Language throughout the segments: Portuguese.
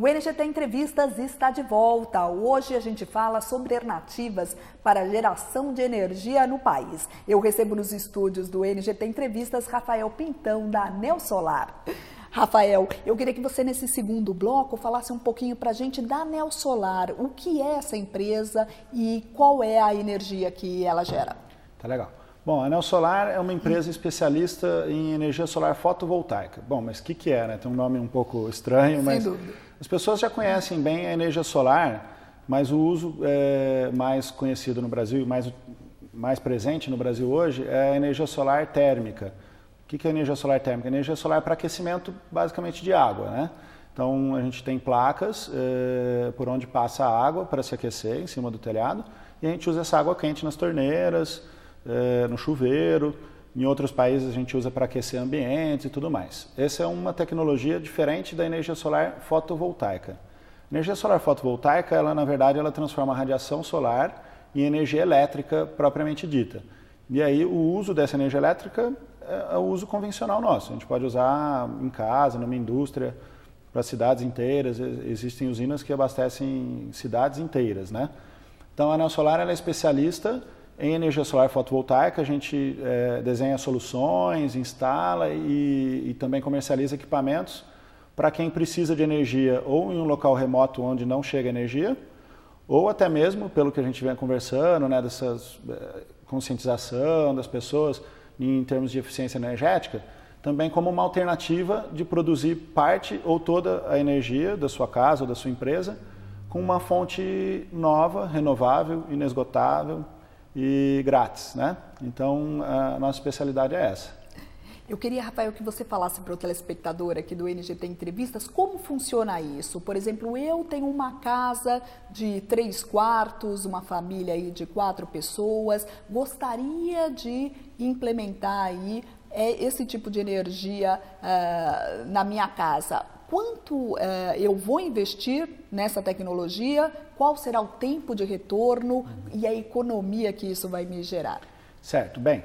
NGT Entrevistas está de volta. Hoje a gente fala sobre alternativas para a geração de energia no país. Eu recebo nos estúdios do NGT Entrevistas Rafael Pintão, da ANEEL Solar. Rafael, eu queria que você nesse segundo bloco falasse um pouquinho para a gente da ANEEL Solar. O que é essa empresa e qual é a energia que ela gera? Tá legal. Bom, a ANEEL Solar é uma empresa especialista em energia solar fotovoltaica. Bom, mas o que é, né? Tem um nome um pouco estranho, mas as pessoas já conhecem bem a energia solar, mas o uso mais conhecido no Brasil e mais presente no Brasil hoje é a energia solar térmica. O que é energia solar térmica? Energia solar para aquecimento basicamente de água, né? Então a gente tem placas por onde passa a água para se aquecer em cima do telhado e a gente usa essa água quente nas torneiras, no chuveiro, em outros países a gente usa para aquecer ambientes e tudo mais. Essa é uma tecnologia diferente da energia solar fotovoltaica. A energia solar fotovoltaica, ela na verdade ela transforma a radiação solar em energia elétrica propriamente dita. E aí o uso dessa energia elétrica é o uso convencional nosso. A gente pode usar em casa, numa indústria, para cidades inteiras. Existem usinas que abastecem cidades inteiras, né? Então a ANEEL Solar ela é especialista em energia solar fotovoltaica. A gente desenha soluções, instala e também comercializa equipamentos para quem precisa de energia ou em um local remoto onde não chega energia, ou até mesmo, pelo que a gente vem conversando, né, dessas conscientização das pessoas em termos de eficiência energética, também como uma alternativa de produzir parte ou toda a energia da sua casa ou da sua empresa com uma fonte nova, renovável, inesgotável e grátis, né? Então, a nossa especialidade é essa. Eu queria, Rafael, que você falasse para o telespectador aqui do NGT Entrevistas como funciona isso. Por exemplo, eu tenho uma casa de 3 quartos, uma família aí de 4 pessoas, gostaria de implementar aí esse tipo de energia na minha casa. Quanto eu vou investir nessa tecnologia? Qual será o tempo de retorno e a economia que isso vai me gerar? Certo, bem,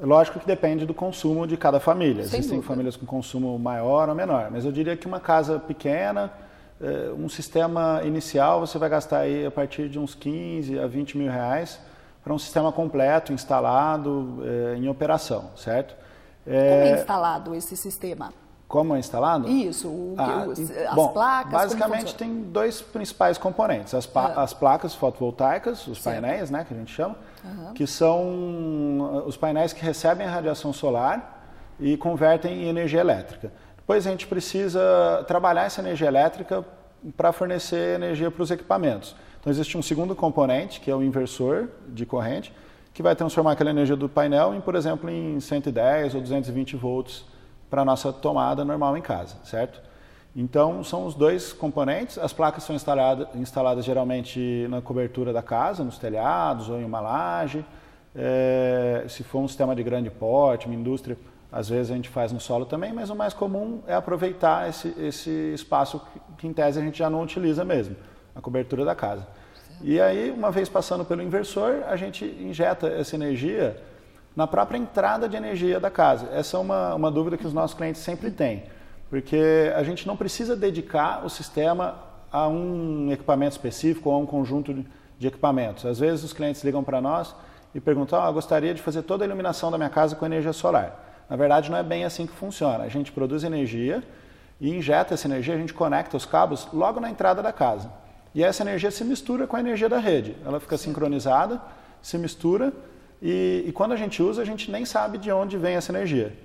lógico que depende do consumo de cada família. Existem famílias com consumo maior ou menor, mas eu diria que uma casa pequena, um sistema inicial, você vai gastar aí a partir de uns 15 a 20 mil reais para um sistema completo, instalado, em operação, certo? Como é instalado esse sistema? Como é instalado? Isso, as bom, placas. Basicamente tem 2 principais componentes, as placas fotovoltaicas, os painéis, né, que a gente chama, que são os painéis que recebem a radiação solar e convertem em energia elétrica. Depois a gente precisa trabalhar essa energia elétrica para fornecer energia para os equipamentos. Então existe um segundo componente, que é o inversor de corrente, que vai transformar aquela energia do painel em, por exemplo, em 110 ou 220 volts para a nossa tomada normal em casa, certo? Então, são os 2 componentes. As placas são instaladas geralmente na cobertura da casa, nos telhados ou em uma laje. Se for um sistema de grande porte, uma indústria, às vezes a gente faz no solo também, mas o mais comum é aproveitar esse espaço que, em tese, a gente já não utiliza mesmo, a cobertura da casa. E aí, uma vez passando pelo inversor, a gente injeta essa energia na própria entrada de energia da casa. Essa é uma dúvida que os nossos clientes sempre têm, porque a gente não precisa dedicar o sistema a um equipamento específico ou a um conjunto de equipamentos. Às vezes os clientes ligam para nós e perguntam: eu gostaria de fazer toda a iluminação da minha casa com energia solar. Na verdade, não é bem assim que funciona. A gente produz energia e injeta essa energia, a gente conecta os cabos logo na entrada da casa. E essa energia se mistura com a energia da rede. Ela fica sincronizada, se mistura. E quando a gente usa, a gente nem sabe de onde vem essa energia.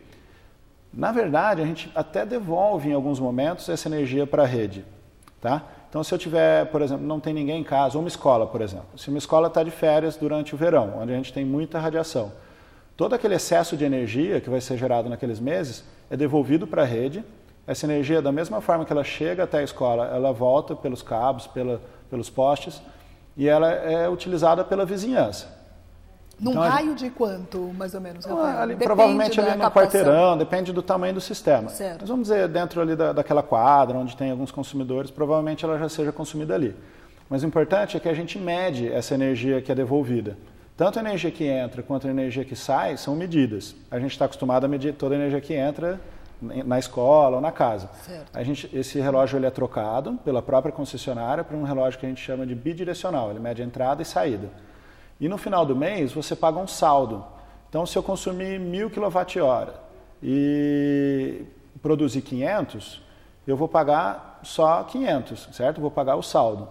Na verdade, a gente até devolve em alguns momentos essa energia para a rede, tá? Então, se eu tiver, por exemplo, não tem ninguém em casa, ou uma escola, por exemplo. Se uma escola está de férias durante o verão, onde a gente tem muita radiação, todo aquele excesso de energia que vai ser gerado naqueles meses é devolvido para a rede. Essa energia, da mesma forma que ela chega até a escola, ela volta pelos cabos, pelos postes, e ela é utilizada pela vizinhança. Num raio de quanto, mais ou menos, Rafael? Provavelmente ali no quarteirão, depende do tamanho do sistema. Certo. Mas vamos dizer, dentro ali daquela quadra, onde tem alguns consumidores, provavelmente ela já seja consumida ali. Mas o importante é que a gente mede essa energia que é devolvida. Tanto a energia que entra quanto a energia que sai são medidas. A gente está acostumado a medir toda a energia que entra na escola ou na casa. Certo. Esse relógio ele é trocado pela própria concessionária para um relógio que a gente chama de bidirecional, ele mede a entrada e saída. E no final do mês você paga um saldo. Então se eu consumir 1000 kWh e produzir 500, eu vou pagar só 500, certo? Vou pagar o saldo.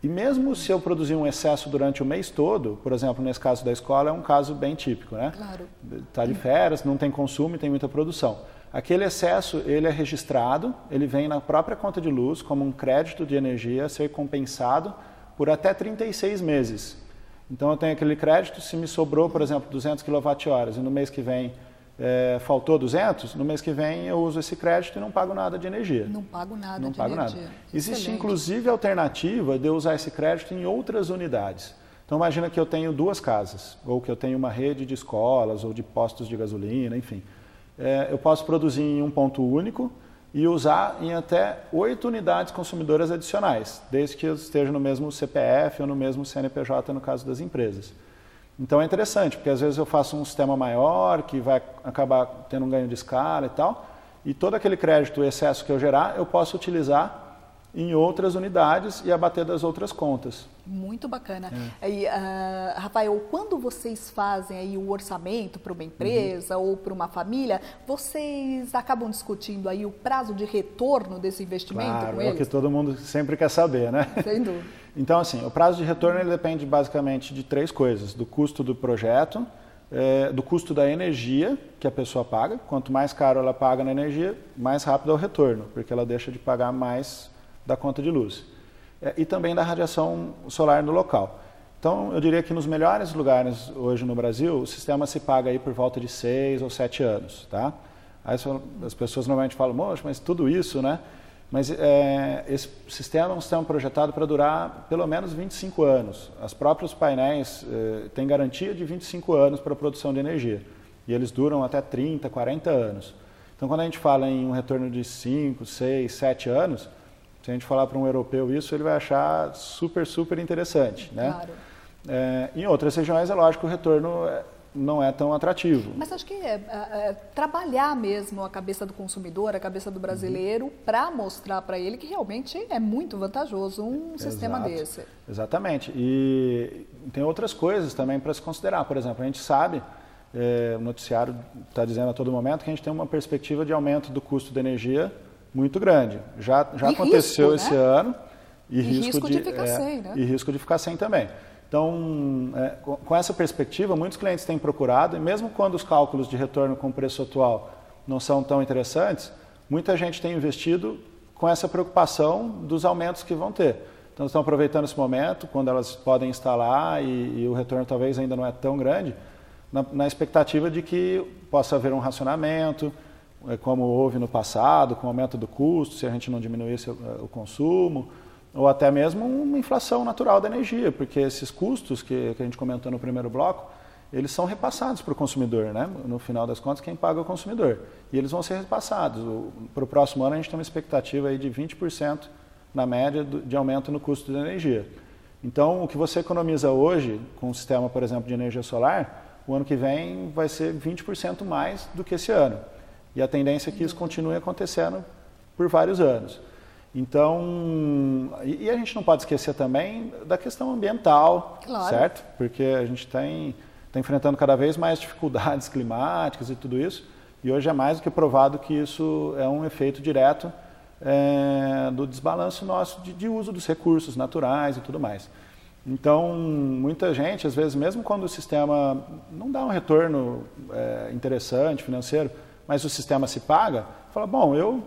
E mesmo se eu produzir um excesso durante o mês todo, por exemplo, nesse caso da escola, é um caso bem típico, né? Claro. Está de férias, não tem consumo e tem muita produção. Aquele excesso, ele é registrado, ele vem na própria conta de luz como um crédito de energia a ser compensado por até 36 meses. Então eu tenho aquele crédito, se me sobrou, por exemplo, 200 kWh e no mês que vem faltou 200, no mês que vem eu uso esse crédito e não pago nada de energia. Não pago nada não de pago energia. Nada. Existe Excelente. inclusive a alternativa de eu usar esse crédito em outras unidades. Então imagina que eu tenho 2 casas, ou que eu tenho uma rede de escolas ou de postos de gasolina, enfim. Eu posso produzir em um ponto único e usar em até 8 unidades consumidoras adicionais, desde que eu esteja no mesmo CPF ou no mesmo CNPJ no caso das empresas. Então é interessante, porque às vezes eu faço um sistema maior, que vai acabar tendo um ganho de escala e tal, e todo aquele crédito, o excesso que eu gerar, eu posso utilizar em outras unidades e abater das outras contas. Muito bacana. E, Rafael, quando vocês fazem aí o orçamento para uma empresa ou para uma família, vocês acabam discutindo aí o prazo de retorno desse investimento com eles? É o que todo mundo sempre quer saber, né? Sem dúvida. Então, assim, o prazo de retorno ele depende basicamente de 3 coisas: do custo do projeto, do custo da energia que a pessoa paga. Quanto mais caro ela paga na energia, mais rápido é o retorno, porque ela deixa de pagar mais da conta de luz. E também da radiação solar no local. Então, eu diria que nos melhores lugares hoje no Brasil, o sistema se paga aí por volta de 6 ou 7 anos, tá? Aí as pessoas normalmente falam, moxa, mas tudo isso, né? Mas esse sistema é um sistema projetado para durar pelo menos 25 anos. Os próprios painéis têm garantia de 25 anos para a produção de energia. E eles duram até 30, 40 anos. Então, quando a gente fala em um retorno de 5, 6, 7 anos, se a gente falar para um europeu isso, ele vai achar super, super interessante, né? Claro. Em outras regiões, é lógico que o retorno não é tão atrativo. Mas acho que trabalhar mesmo a cabeça do consumidor, a cabeça do brasileiro, para mostrar para ele que realmente é muito vantajoso um sistema desse. Exatamente. E tem outras coisas também para se considerar. Por exemplo, a gente sabe, o noticiário está dizendo a todo momento que a gente tem uma perspectiva de aumento do custo da energia muito grande. Já aconteceu esse ano. E risco de ficar sem, né? E risco de ficar sem também. Então, com essa perspectiva, muitos clientes têm procurado, e mesmo quando os cálculos de retorno com o preço atual não são tão interessantes, muita gente tem investido com essa preocupação dos aumentos que vão ter. Então, estão aproveitando esse momento, quando elas podem instalar e o retorno talvez ainda não é tão grande, na expectativa de que possa haver um racionamento, como houve no passado, com o aumento do custo, se a gente não diminuísse o consumo, ou até mesmo uma inflação natural da energia, porque esses custos que a gente comentou no primeiro bloco, eles são repassados para o consumidor, né? No final das contas, quem paga é o consumidor. E eles vão ser repassados. Para o próximo ano, a gente tem uma expectativa aí de 20% na média de aumento no custo da energia. Então, o que você economiza hoje com um sistema, por exemplo, de energia solar, o ano que vem vai ser 20% mais do que esse ano. E a tendência é que isso continue acontecendo por vários anos. Então, e a gente não pode esquecer também da questão ambiental, claro, certo? Porque a gente está enfrentando cada vez mais dificuldades climáticas e tudo isso, e hoje é mais do que provado que isso é um efeito direto do desbalanço nosso de uso dos recursos naturais e tudo mais. Então, muita gente, às vezes, mesmo quando o sistema não dá um retorno interessante, financeiro, mas o sistema se paga, fala, bom, eu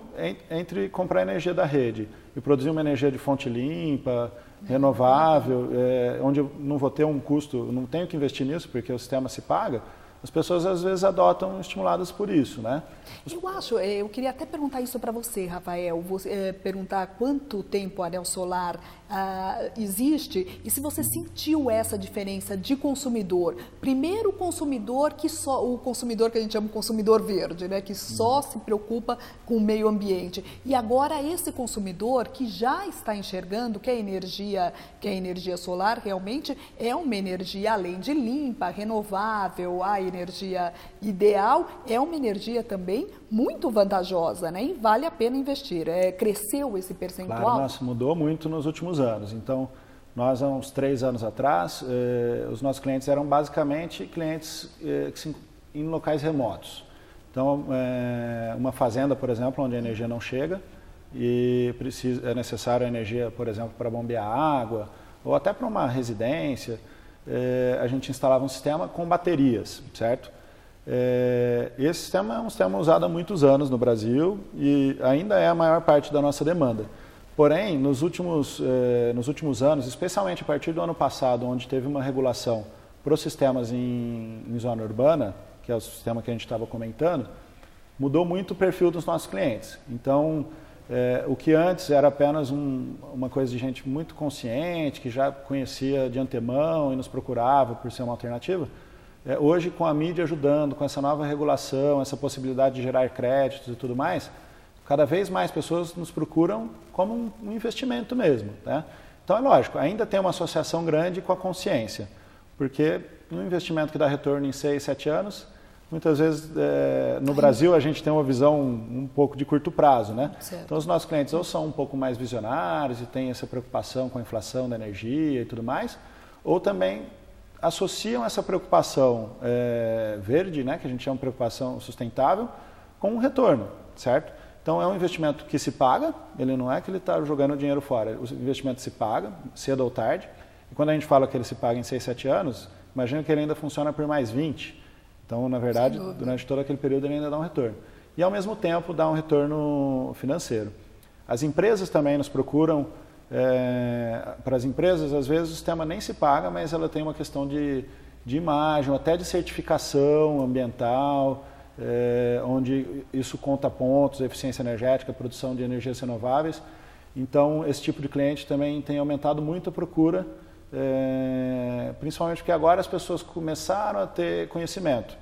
entre comprar energia da rede e produzir uma energia de fonte limpa, renovável, onde eu não vou ter um custo, não tenho que investir nisso porque o sistema se paga, as pessoas às vezes adotam estimuladas por isso, né? Eu queria até perguntar isso para você, Rafael, perguntar quanto tempo a ANEEL Solar existe e se você sentiu essa diferença de consumidor. Primeiro, o consumidor que a gente chama de consumidor verde, né, que só se preocupa com o meio ambiente. E agora esse consumidor que já está enxergando que a energia solar realmente é uma energia, além de limpa, renovável, a energia ideal, é uma energia também muito vantajosa, né? E vale a pena investir. Cresceu esse percentual? Claro, nossa, mudou muito nos últimos anos. Então, nós há uns 3 anos atrás, os nossos clientes eram basicamente clientes em locais remotos. Então, uma fazenda, por exemplo, onde a energia não chega e é necessária a energia, por exemplo, para bombear água ou até para uma residência, a gente instalava um sistema com baterias, certo? Esse sistema é um sistema usado há muitos anos no Brasil e ainda é a maior parte da nossa demanda. Porém, nos últimos anos, especialmente a partir do ano passado, onde teve uma regulação para os sistemas em zona urbana, que é o sistema que a gente estava comentando, mudou muito o perfil dos nossos clientes. Então, o que antes era apenas uma coisa de gente muito consciente, que já conhecia de antemão e nos procurava por ser uma alternativa, hoje, com a mídia ajudando, com essa nova regulação, essa possibilidade de gerar créditos e tudo mais, cada vez mais pessoas nos procuram como um investimento mesmo, né? Então, é lógico, ainda tem uma associação grande com a consciência, porque um investimento que dá retorno em 6, 7 anos, muitas vezes no Brasil a gente tem uma visão um pouco de curto prazo, né? Certo. Então, os nossos clientes ou são um pouco mais visionários e têm essa preocupação com a inflação da energia e tudo mais, ou também associam essa preocupação verde, né, que a gente chama de preocupação sustentável, com um retorno, certo? Então, é um investimento que se paga, ele não é que ele está jogando dinheiro fora, o investimento se paga, cedo ou tarde, e quando a gente fala que ele se paga em 6, 7 anos, imagina que ele ainda funciona por mais 20, então, na verdade, durante todo aquele período ele ainda dá um retorno. E, ao mesmo tempo, dá um retorno financeiro. As empresas também nos procuram. Para as empresas, às vezes o sistema nem se paga, mas ela tem uma questão de imagem, até de certificação ambiental, onde isso conta pontos, eficiência energética, produção de energias renováveis. Então, esse tipo de cliente também tem aumentado muito a procura, principalmente porque agora as pessoas começaram a ter conhecimento.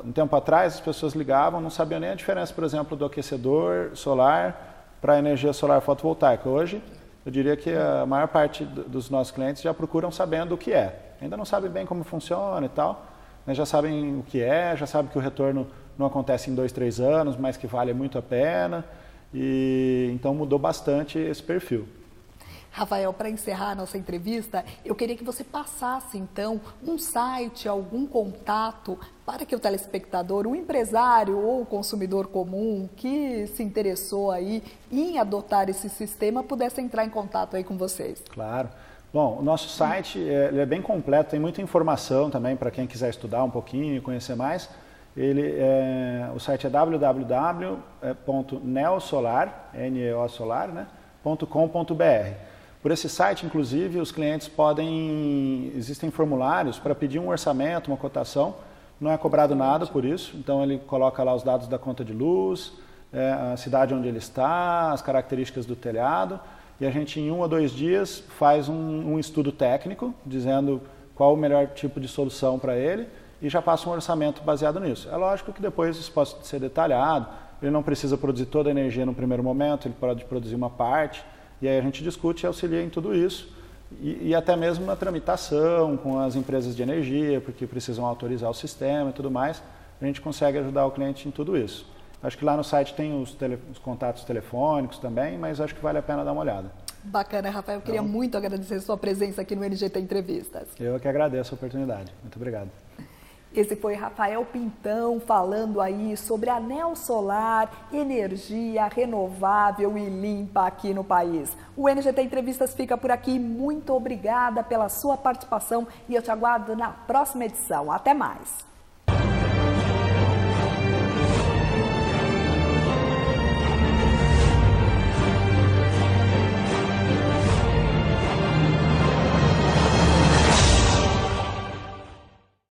Um tempo atrás, as pessoas ligavam, não sabiam nem a diferença, por exemplo, do aquecedor solar para a energia solar fotovoltaica. Hoje, eu diria que a maior parte dos nossos clientes já procuram sabendo o que é. Ainda não sabem bem como funciona e tal, mas já sabem o que é, já sabem que o retorno não acontece em 2, 3 anos, mas que vale muito a pena. E então mudou bastante esse perfil. Rafael, para encerrar a nossa entrevista, eu queria que você passasse, então, um site, algum contato, para que o telespectador, o empresário ou o consumidor comum que se interessou aí em adotar esse sistema, pudesse entrar em contato aí com vocês. Claro. Bom, o nosso site ele é bem completo, tem muita informação também para quem quiser estudar um pouquinho e conhecer mais. O site é www.neosolar.com.br. Por esse site, inclusive, os clientes existem formulários para pedir um orçamento, uma cotação, não é cobrado nada por isso, então ele coloca lá os dados da conta de luz, a cidade onde ele está, as características do telhado, e a gente em 1 ou 2 dias faz um estudo técnico, dizendo qual o melhor tipo de solução para ele, e já passa um orçamento baseado nisso. É lógico que depois isso pode ser detalhado, ele não precisa produzir toda a energia no primeiro momento, ele pode produzir uma parte, e aí a gente discute e auxilia em tudo isso, e até mesmo na tramitação com as empresas de energia, porque precisam autorizar o sistema e tudo mais, a gente consegue ajudar o cliente em tudo isso. Acho que lá no site tem os contatos telefônicos também, mas acho que vale a pena dar uma olhada. Bacana, Rafael. Eu queria muito agradecer a sua presença aqui no NGT Entrevistas. Eu que agradeço a oportunidade. Muito obrigado. Esse foi Rafael Pintão falando aí sobre a Neosolar, energia renovável e limpa aqui no país. O NGT Entrevistas fica por aqui. Muito obrigada pela sua participação e eu te aguardo na próxima edição. Até mais!